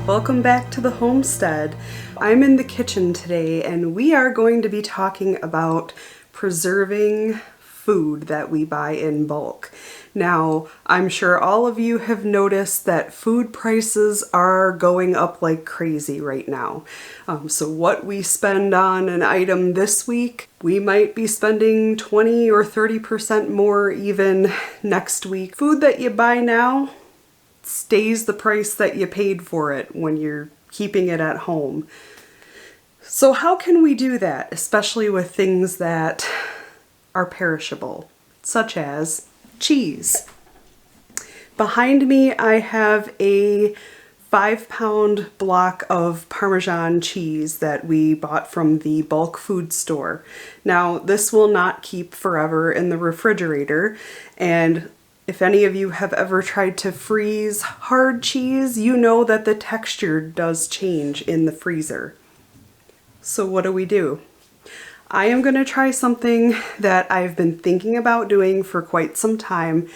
Welcome back to the Homestead. I'm in the kitchen today and we are going to be talking about preserving food that we buy in bulk. Now, I'm sure all of you have noticed that food prices are going up like crazy right now. So what we spend on an item this week, we might be spending 20 or 30% more even next week. Food that you buy now stays the price that you paid for it when you're keeping it at home. So how can we do that, especially with things that are perishable, such as cheese? Behind me I have a 5-pound block of Parmesan cheese that we bought from the bulk food store. Now this will not keep forever in the refrigerator, and if any of you have ever tried to freeze hard cheese, you know that the texture does change in the freezer. So what do? I am going to try something that I've been thinking about doing for quite some time.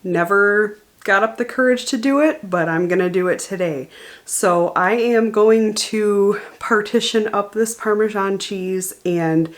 Never got up the courage to do it, but I'm going to do it today. So I am going to partition up this Parmesan cheese and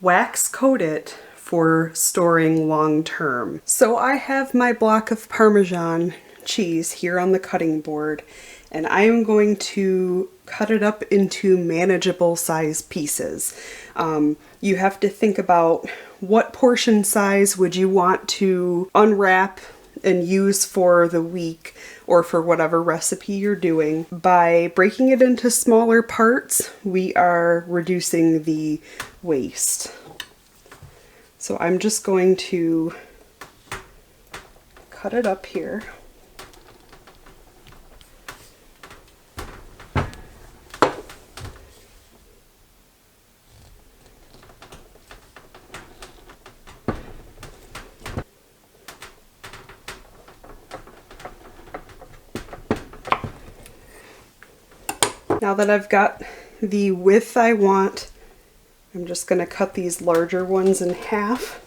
wax coat it for storing long term. So I have my block of Parmesan cheese here on the cutting board, and I am going to cut it up into manageable size pieces. You have to think about what portion size would you want to unwrap and use for the week or for whatever recipe you're doing. By breaking it into smaller parts, we are reducing the waste. So I'm just going to cut it up here. Now that I've got the width I want, I'm just going to cut these larger ones in half.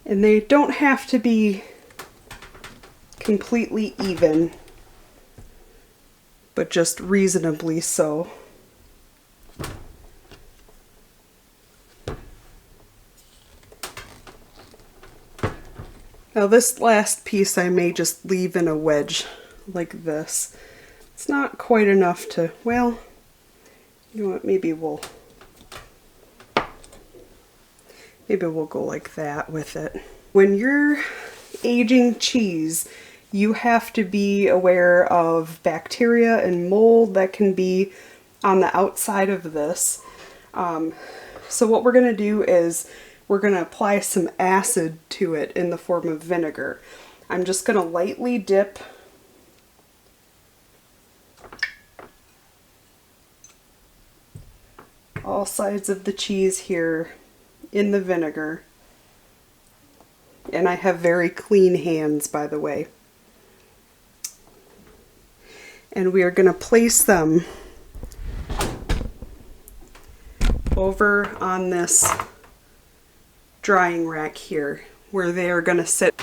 And they don't have to be completely even, but just reasonably so. Now this last piece I may just leave in a wedge like this. It's not quite enough to, well, you know what, maybe we'll go like that with it. When you're aging cheese, you have to be aware of bacteria and mold that can be on the outside of this. So what we're going to do is we're going to apply some acid to it in the form of vinegar. I'm just going to lightly dip all sides of the cheese here in the vinegar. And I have very clean hands, by the way. And we are going to place them over on this drying rack here, where they are going to sit.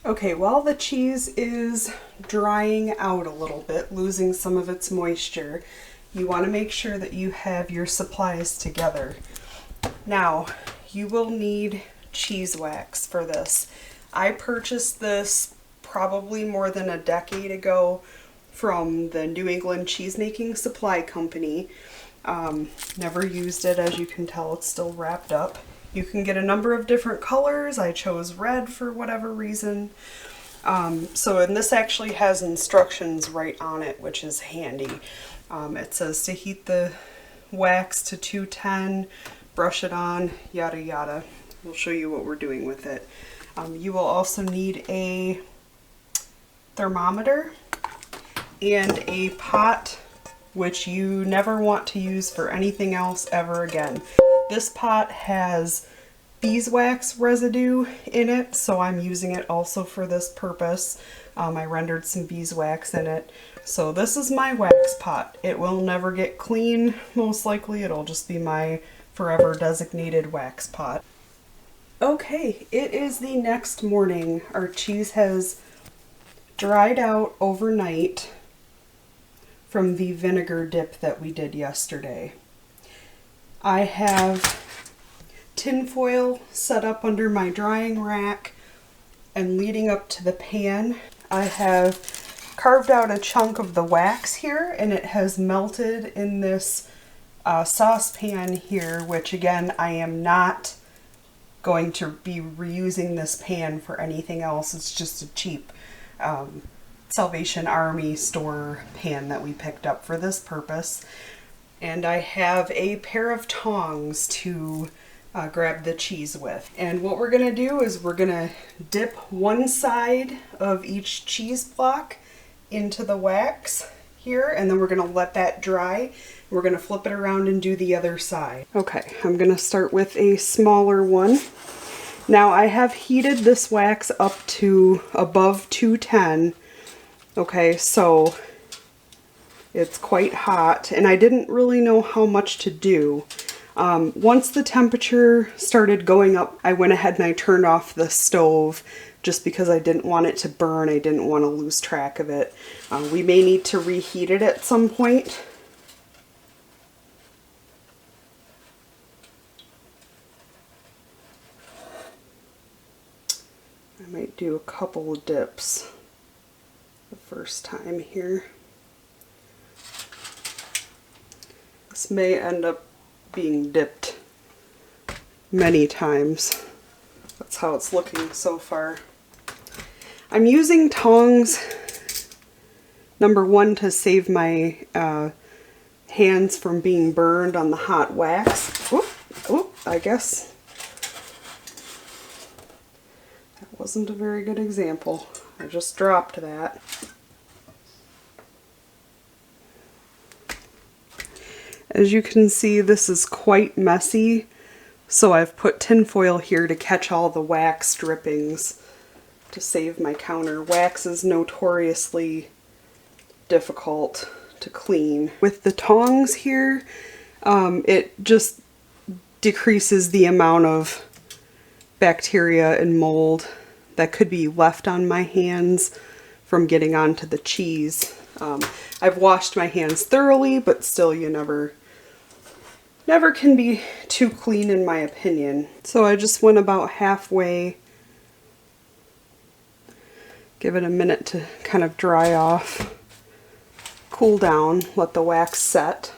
Okay, while the cheese is drying out a little bit, losing some of its moisture, you want to make sure that you have your supplies together. Now, you will need cheese wax for this. I purchased this probably more than a decade ago from the New England Cheesemaking Supply Company. Never used it, as you can tell, it's still wrapped up. You can get a number of different colors. I chose red for whatever reason. And this actually has instructions right on it, which is handy. It says to heat the wax to 210, brush it on, yada yada. We'll show you what we're doing with it. You will also need a thermometer and a pot, which you never want to use for anything else ever again. This pot has beeswax residue in it, so I'm using it also for this purpose. I rendered some beeswax in it. So this is my wax pot. It will never get clean, most likely. It'll just be my forever designated wax pot. Okay, it is the next morning. Our cheese has dried out overnight from the vinegar dip that we did yesterday. I have tin foil set up under my drying rack, and leading up to the pan, I have carved out a chunk of the wax here, and it has melted in this saucepan here, which again, I am not going to be reusing this pan for anything else. It's just a cheap Salvation Army store pan that we picked up for this purpose. And I have a pair of tongs to grab the cheese with. And what we're gonna do is we're gonna dip one side of each cheese block into the wax here, and then we're gonna let that dry. We're gonna flip it around and do the other side. Okay, I'm gonna start with a smaller one. Now I have heated this wax up to above 210. Okay, so it's quite hot, and I didn't really know how much to do. Once the temperature started going up, I went ahead and I turned off the stove just because I didn't want it to burn. I didn't want to lose track of it. We may need to reheat it at some point. I might do a couple of dips the first time here. This may end up being dipped many times. That's how it's looking so far. I'm using tongs, number one, to save my hands from being burned on the hot wax. Oop, I guess that wasn't a very good example. I just dropped that. As you can see, this is quite messy, so I've put tin foil here to catch all the wax drippings to save my counter. Wax is notoriously difficult to clean. With the tongs here, it just decreases the amount of bacteria and mold that could be left on my hands from getting onto the cheese. I've washed my hands thoroughly, but still, you never can be too clean in my opinion. So I just went about halfway. Give it a minute to kind of dry off, cool down, let the wax set.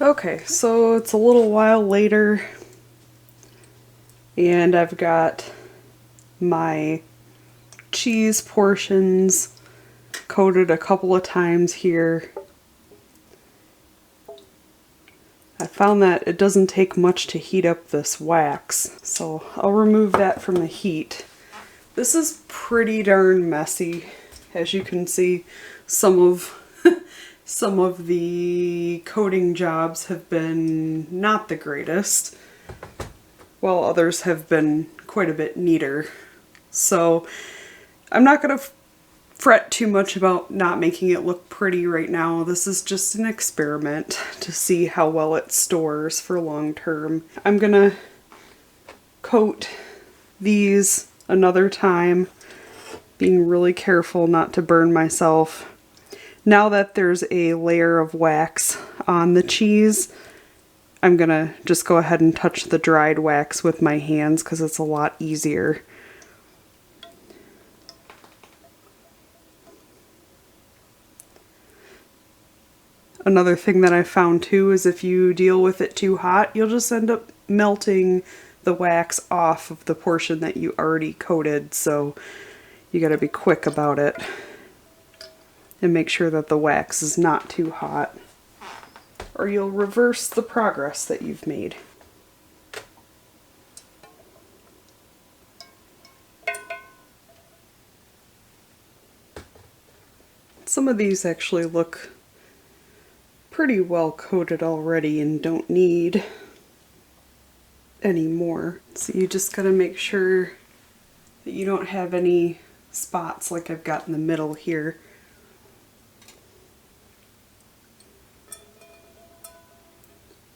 Okay, so it's a little while later, and I've got my cheese portions coated a couple of times here. I found that it doesn't take much to heat up this wax, so I'll remove that from the heat. This is pretty darn messy. As you can see, some of the coating jobs have been not the greatest, while others have been quite a bit neater. So I'm not going to fret too much about not making it look pretty right now. This is just an experiment to see how well it stores for long term. I'm going to coat these another time, being really careful not to burn myself. Now that there's a layer of wax on the cheese, I'm gonna just go ahead and touch the dried wax with my hands because it's a lot easier. Another thing that I found too is if you deal with it too hot, you'll just end up melting the wax off of the portion that you already coated, so you gotta be quick about it. and make sure that the wax is not too hot, or you'll reverse the progress that you've made. Some of these actually look pretty well coated already and don't need any more. So you just gotta make sure that you don't have any spots like I've got in the middle here.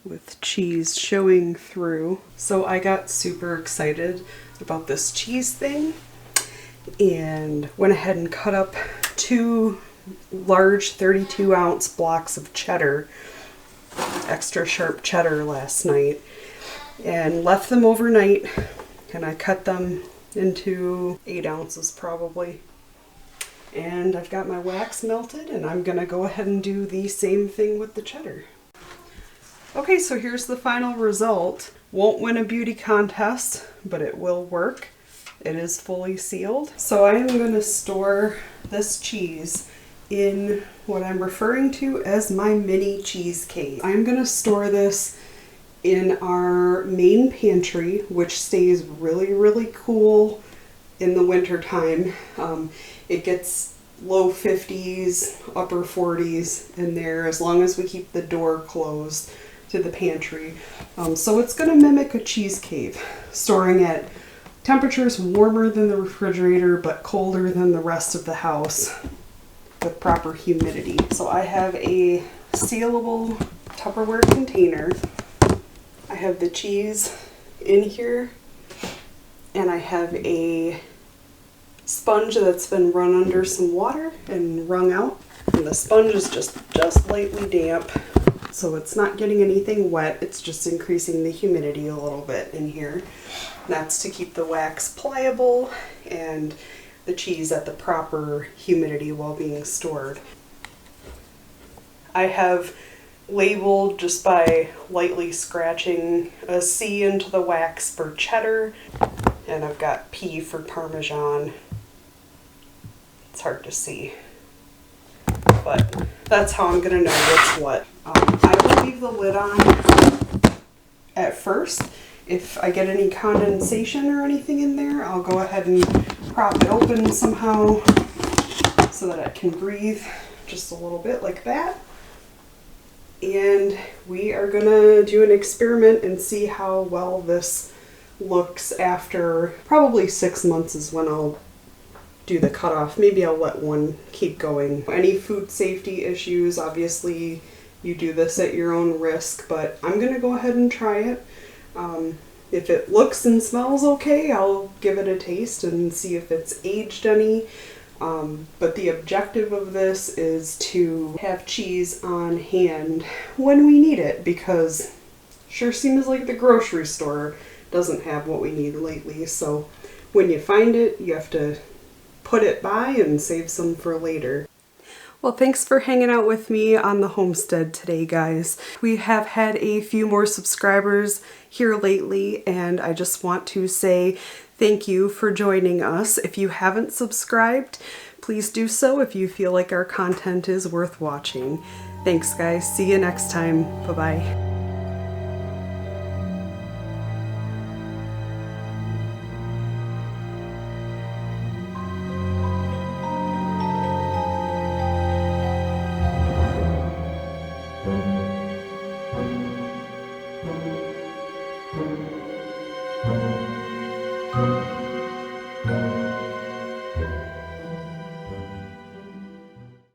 With cheese showing through. So I got super excited about this cheese thing and went ahead and cut up 2 large 32-ounce blocks of cheddar, extra sharp cheddar, last night, and left them overnight, and I cut them into 8 ounces probably. And I've got my wax melted, and I'm gonna go ahead and do the same thing with the cheddar. Okay, so here's the final result. Won't win a beauty contest, but it will work. It is fully sealed. So I am gonna store this cheese in what I'm referring to as my mini cheese cave. I'm gonna store this in our main pantry, which stays really, really cool in the winter time. It gets low 50s, upper 40s in there as long as we keep the door closed to the pantry. So it's gonna mimic a cheese cave, storing at temperatures warmer than the refrigerator but colder than the rest of the house, with proper humidity. So I have a sealable Tupperware container. I have the cheese in here, and I have a sponge that's been run under some water and wrung out. And the sponge is just lightly damp, so it's not getting anything wet. It's just increasing the humidity a little bit in here. That's to keep the wax pliable and the cheese at the proper humidity while being stored. I have labeled just by lightly scratching a C into the wax for cheddar, and I've got P for Parmesan. It's hard to see, but that's how I'm gonna know what's what. I will leave the lid on at first. If I get any condensation or anything in there, I'll go ahead and prop it open somehow so that it can breathe just a little bit like that. And we are gonna do an experiment and see how well this looks after probably 6 months is when I'll do the cutoff. Maybe I'll let one keep going. Any food safety issues, obviously you do this at your own risk, but I'm gonna go ahead and try it. If it looks and smells okay, I'll give it a taste and see if it's aged any. But the objective of this is to have cheese on hand when we need it, because sure seems like the grocery store doesn't have what we need lately. So when you find it, you have to put it by and save some for later. Well, thanks for hanging out with me on the homestead today, guys. We have had a few more subscribers here lately, and I just want to say thank you for joining us. If you haven't subscribed, please do so if you feel like our content is worth watching. Thanks, guys. See you next time. Bye-bye. Thank you.